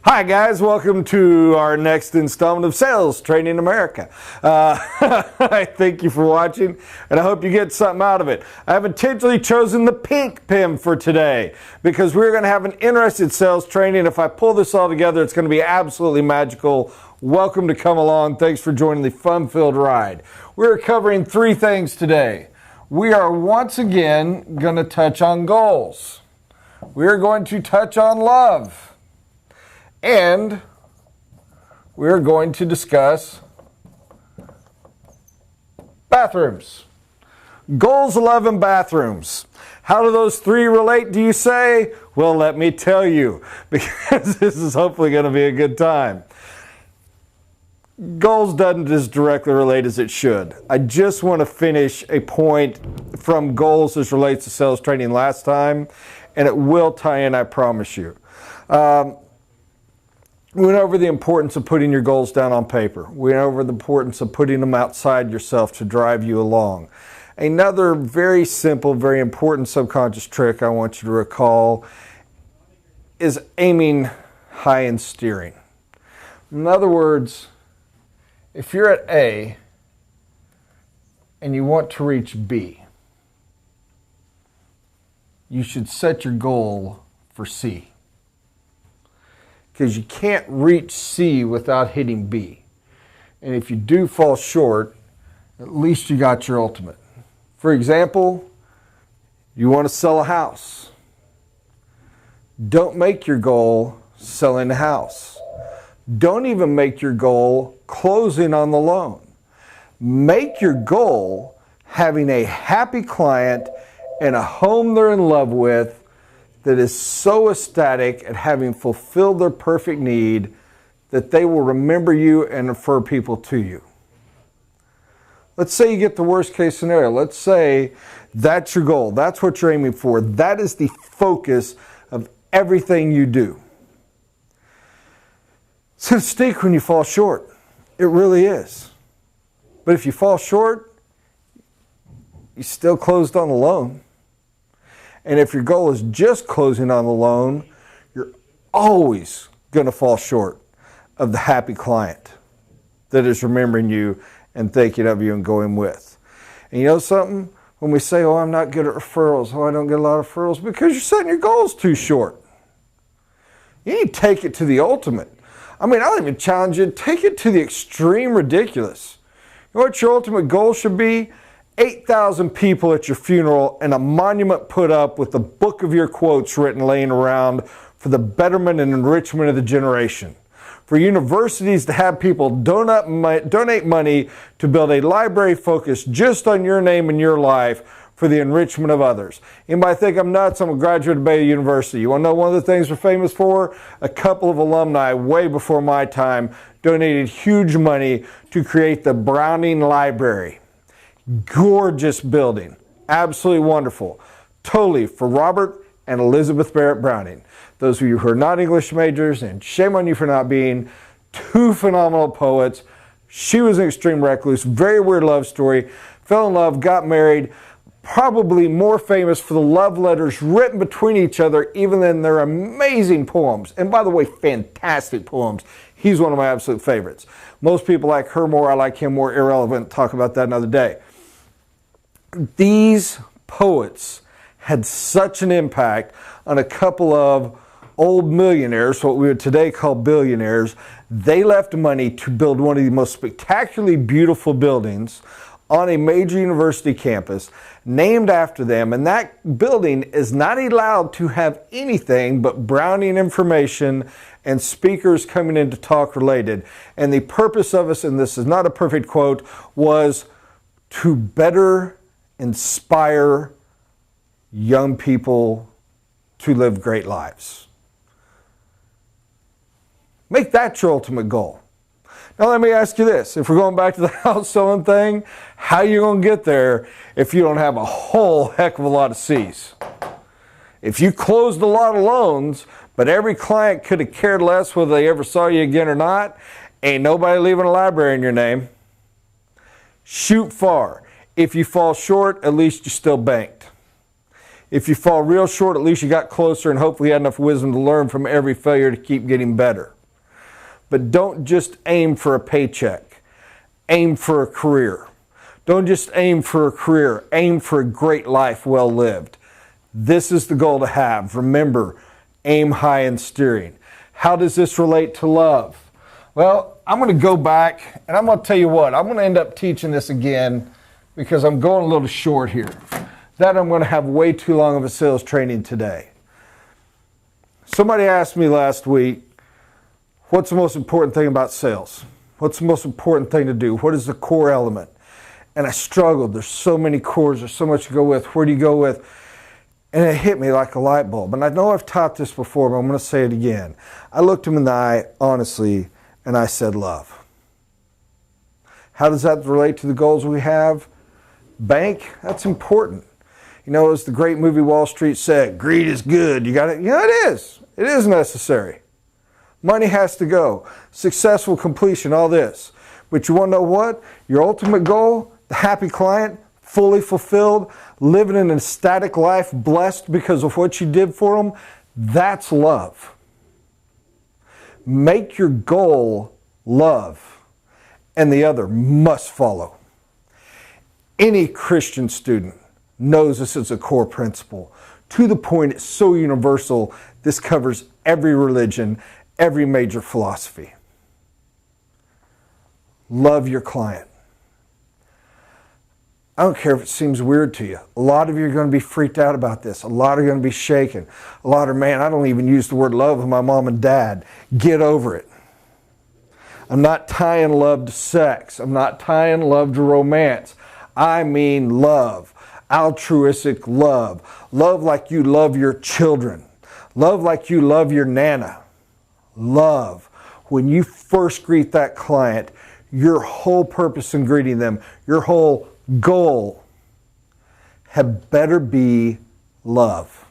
Hi guys, welcome to our next installment of Sales Training America. I thank you for watching and I hope you get something out of it. I have intentionally chosen the pink pen for today because we're going to have an interesting sales training. If I pull this all together, it's going to be absolutely magical. Welcome to come along. Thanks for joining the fun-filled ride. We're covering three things today. We are once again going to touch on goals. We're going to touch on love. And we're going to discuss bathrooms. Goals, love, and bathrooms. How do those three relate, do you say? Well, let me tell you, because this is hopefully going to be a good time. Goals doesn't as directly relate as it should. I just want to finish a point from goals as relates to sales training last time, and it will tie in, I promise you. We went over the importance of putting your goals down on paper. We went over the importance of putting them outside yourself to drive you along. Another very simple, very important subconscious trick I want you to recall is aiming high and steering. In other words, if you're at A and you want to reach B, you should set your goal for C. Because you can't reach C without hitting B. And if you do fall short, at least you got your ultimate. For example, you want to sell a house. Don't make your goal selling a house. Don't even make your goal closing on the loan. Make your goal having a happy client and a home they're in love with that is so ecstatic at having fulfilled their perfect need that they will remember you and refer people to you. Let's say you get the worst case scenario. Let's say that's your goal. That's what you're aiming for. That is the focus of everything you do. It's going to stink when you fall short. It really is. But if you fall short, you still closed on the loan. And if your goal is just closing on the loan, you're always going to fall short of the happy client that is remembering you and thinking of you and going with. And you know something? When we say, oh, I'm not good at referrals, oh, I don't get a lot of referrals, because you're setting your goals too short. You need to take it to the ultimate. I mean, I'll even challenge you, take it to the extreme ridiculous. You know what your ultimate goal should be? 8,000 people at your funeral and a monument put up with the book of your quotes written laying around for the betterment and enrichment of the generation. For universities to have people donate money to build a library focused just on your name and your life for the enrichment of others. Anybody think I'm nuts? I'm a graduate of Bay University. You want to know one of the things we're famous for? A couple of alumni way before my time donated huge money to create the Browning Library. Gorgeous building, absolutely wonderful, totally for Robert and Elizabeth Barrett Browning. Those of you who are not English majors, and shame on you for not being, two phenomenal poets. She was an extreme recluse, very weird love story, fell in love, got married, probably more famous for the love letters written between each other even than their amazing poems. And by the way, fantastic poems. He's one of my absolute favorites. Most people like her more, I like him more. Irrelevant, talk about that another day. These poets had such an impact on a couple of old millionaires, what we would today call billionaires. They left money to build one of the most spectacularly beautiful buildings on a major university campus named after them. And that building is not allowed to have anything but Browning information and speakers coming in to talk related. And the purpose of us, and this is not a perfect quote, was to better inspire young people to live great lives. Make that your ultimate goal. Now let me ask you this. If we're going back to the house selling thing, how are you going to get there if you don't have a whole heck of a lot of C's? If you closed a lot of loans, but every client could have cared less whether they ever saw you again or not, ain't nobody leaving a library in your name. Shoot far. If you fall short, at least you still banked. If you fall real short, at least you got closer and hopefully had enough wisdom to learn from every failure to keep getting better. But don't just aim for a paycheck. Aim for a career. Don't just aim for a career. Aim for a great life well lived. This is the goal to have. Remember, aim high in steering. How does this relate to love? Well, I'm going to go back and I'm going to tell you what. I'm going to end up teaching this again because I'm going a little short here. That I'm going to have way too long of a sales training today. Somebody asked me last week, what's the most important thing about sales? What's the most important thing to do? What is the core element? And I struggled. There's so many cores. There's so much to go with. Where do you go with? And it hit me like a light bulb. And I know I've taught this before, but I'm going to say it again. I looked him in the eye, honestly, and I said love. How does that relate to the goals we have? Bank, that's important. You know, as the great movie Wall Street said, greed is good. You got it. Yeah, it is. It is necessary. Money has to go. Successful completion, all this. But you want to know what? Your ultimate goal, the happy client, fully fulfilled, living an ecstatic life, blessed because of what you did for them, that's love. Make your goal love, and the other must follow. Any Christian student knows this is a core principle. To the point, it's so universal, this covers every religion, every major philosophy. Love your client. I don't care if it seems weird to you. A lot of you are going to be freaked out about this. A lot are going to be shaken. A lot are, man, I don't even use the word love with my mom and dad. Get over it. I'm not tying love to sex. I'm not tying love to romance. I mean love. Altruistic love. Love like you love your children. Love like you love your nana. Love. When you first greet that client, your whole purpose in greeting them, your whole goal had better be love.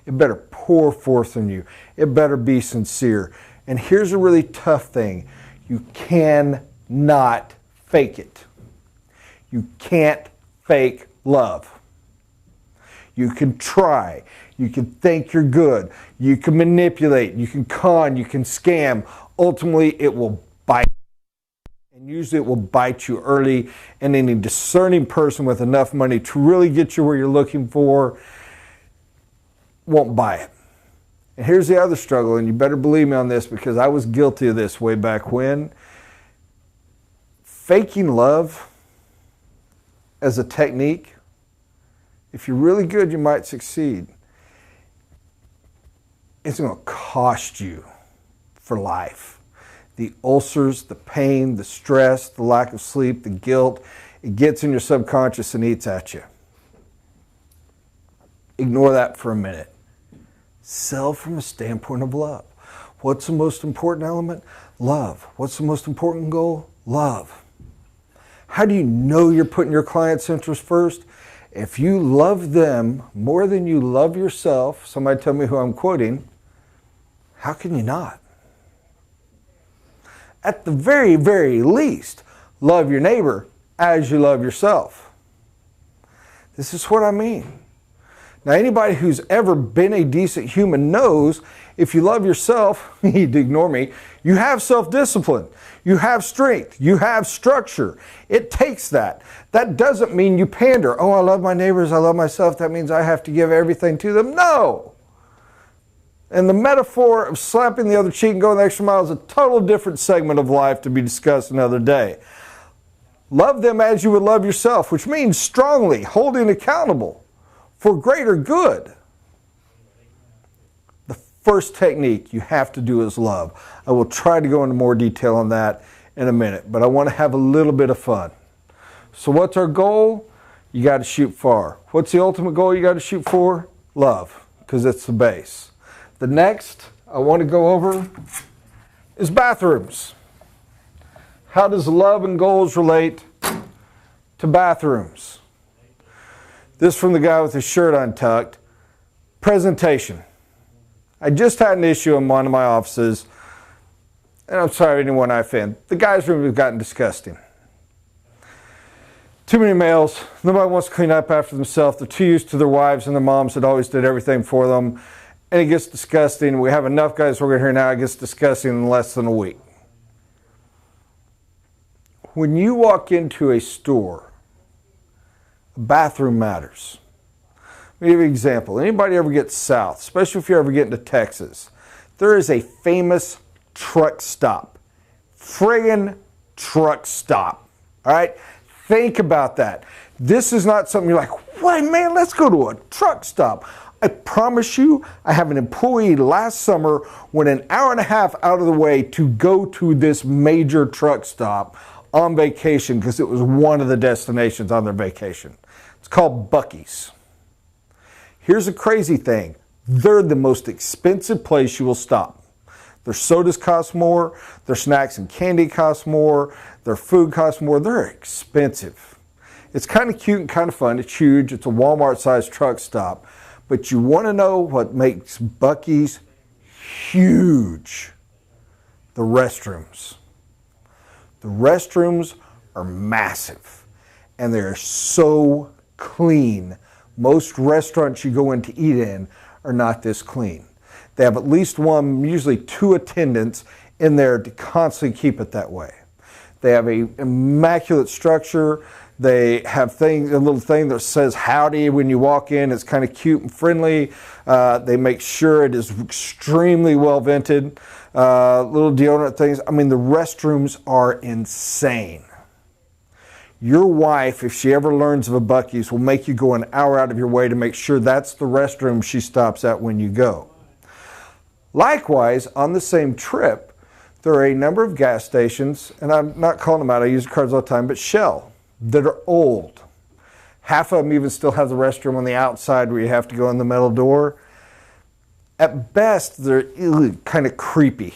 It better pour forth in you. It better be sincere. And here's a really tough thing. You cannot fake it. You can't fake love. You can try. You can think you're good. You can manipulate. You can con. You can scam. Ultimately, it will bite. And usually it will bite you early. And any discerning person with enough money to really get you where you're looking for won't buy it. And here's the other struggle, and you better believe me on this because I was guilty of this way back when. Faking love as a technique, if you're really good, you might succeed. It's going to cost you for life. The ulcers, the pain, the stress, the lack of sleep, the guilt, it gets in your subconscious and eats at you. Ignore that for a minute. Sell from a standpoint of love. What's the most important element? Love. What's the most important goal? Love. How do you know you're putting your client's interest first? If you love them more than you love yourself, somebody tell me who I'm quoting, how can you not? At the very, very least, love your neighbor as you love yourself. This is what I mean. Now, anybody who's ever been a decent human knows if you love yourself, you need to ignore me, you have self-discipline, you have strength, you have structure. It takes that. That doesn't mean you pander. Oh, I love my neighbors, I love myself, that means I have to give everything to them. No! And the metaphor of slapping the other cheek and going the extra mile is a total different segment of life to be discussed another day. Love them as you would love yourself, which means strongly holding accountable for greater good. The first technique you have to do is love. I will try to go into more detail on that in a minute, but I want to have a little bit of fun. So what's our goal? You got to shoot far. What's the ultimate goal you got to shoot for? Love, because it's the base. The next I want to go over is bathrooms. How does love and goals relate to bathrooms? This from the guy with his shirt untucked. Presentation. I just had an issue in one of my offices, and I'm sorry anyone I offend. The guy's room has gotten disgusting. Too many males. Nobody wants to clean up after themselves. They're too used to their wives and their moms that always did everything for them. And it gets disgusting. We have enough guys working here now. It gets disgusting in less than a week. When you walk into a store, a bathroom matters. Let me give you an example. Anybody ever get south, especially if you ever get into Texas, there is a famous truck stop. Friggin' truck stop. All right? Think about that. This is not something you're like, why, man, let's go to a truck stop. I promise you, I have an employee last summer went an hour and a half out of the way to go to this major truck stop on vacation because it was one of the destinations on their vacation. It's called Buc-ee's. Here's a crazy thing. They're the most expensive place you will stop. Their sodas cost more, their snacks and candy cost more, their food costs more. They're expensive. It's kind of cute and kind of fun. It's huge. It's a Walmart-sized truck stop. But you want to know what makes Buc-ee's huge? The restrooms. The restrooms are massive, and they're so clean. Most restaurants you go in to eat in are not this clean. They have at least one, usually two attendants in there to constantly keep it that way. They have an immaculate structure. They have things, a little thing that says howdy when you walk in. It's kind of cute and friendly. They make sure it is extremely well vented. Little deodorant things. I mean, the restrooms are insane. Your wife, if she ever learns of a Buc-ee's, will make you go an hour out of your way to make sure that's the restroom she stops at when you go. Likewise, on the same trip, there are a number of gas stations, and I'm not calling them out, I use cards all the time, but Shell, that are old. Half of them even still have the restroom on the outside where you have to go in the metal door. At best, they're kind of creepy.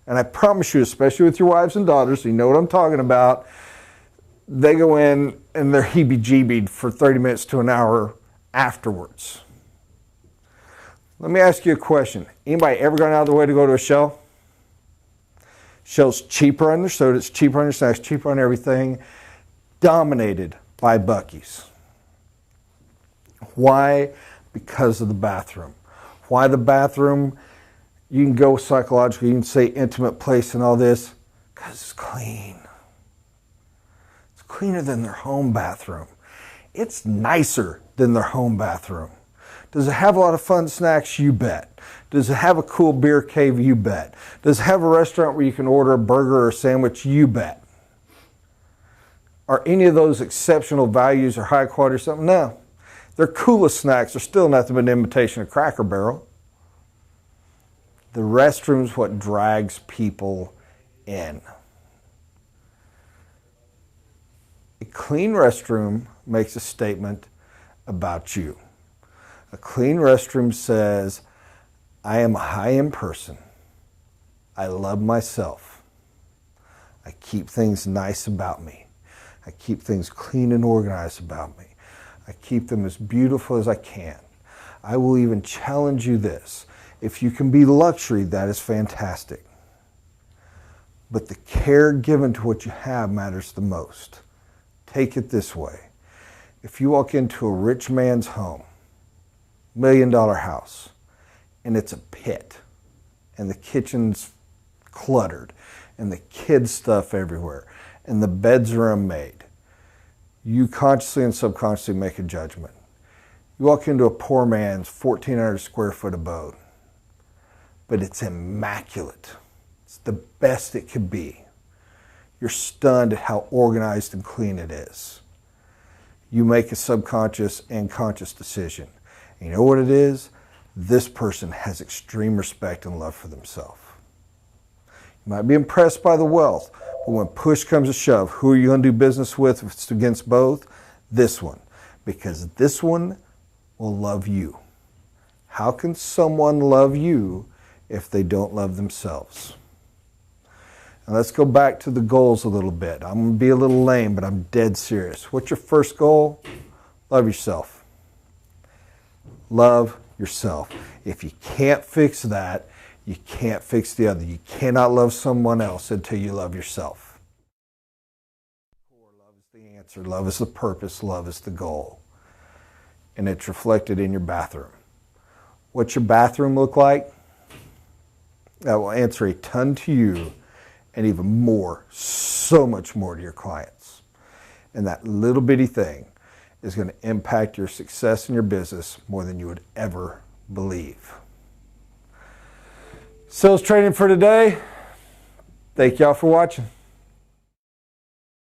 And I promise you, especially with your wives and daughters, you know what I'm talking about, they go in and they're heebie-jeebied for 30 minutes to an hour afterwards. Let me ask you a question. Anybody ever gone out of the way to go to a Shell? Shell's cheaper on their sodas, cheaper on their snacks, cheaper on everything. Dominated by Buc-ee's. Why? Because of the bathroom. Why the bathroom? You can go psychologically, you can say intimate place and all this, because it's clean. It's cleaner than their home bathroom. It's nicer than their home bathroom. Does it have a lot of fun snacks? You bet. Does it have a cool beer cave? You bet. Does it have a restaurant where you can order a burger or a sandwich? You bet. Are any of those exceptional values or high quality or something? No. Their coolest snacks are still nothing but an imitation of Cracker Barrel. The restroom's what drags people in. A clean restroom makes a statement about you. A clean restroom says, I am a high-end person. I love myself. I keep things nice about me. I keep things clean and organized about me. I keep them as beautiful as I can. I will even challenge you this. If you can be luxury, that is fantastic. But the care given to what you have matters the most. Take it this way. If you walk into a rich man's home, $1 million house, and it's a pit, and the kitchen's cluttered, and the kids' stuff everywhere, and the beds are unmade, you consciously and subconsciously make a judgment. You walk into a poor man's 1,400 square foot abode, but it's immaculate. It's the best it could be. You're stunned at how organized and clean it is. You make a subconscious and conscious decision. And you know what it is? This person has extreme respect and love for themselves. You might be impressed by the wealth, but when push comes to shove, who are you going to do business with if it's against both? This one. Because this one will love you. How can someone love you if they don't love themselves? And let's go back to the goals a little bit. I'm going to be a little lame, but I'm dead serious. What's your first goal? Love yourself. Love yourself. If you can't fix that, you can't fix the other. You cannot love someone else until you love yourself. Love is the answer. answer. Love is the purpose. Love is the goal. And it's reflected in your bathroom. What's your bathroom look like? That will answer a ton to you and even more, so much more to your clients. And that little bitty thing is going to impact your success in your business more than you would ever believe. Sales training for today. Thank y'all for watching.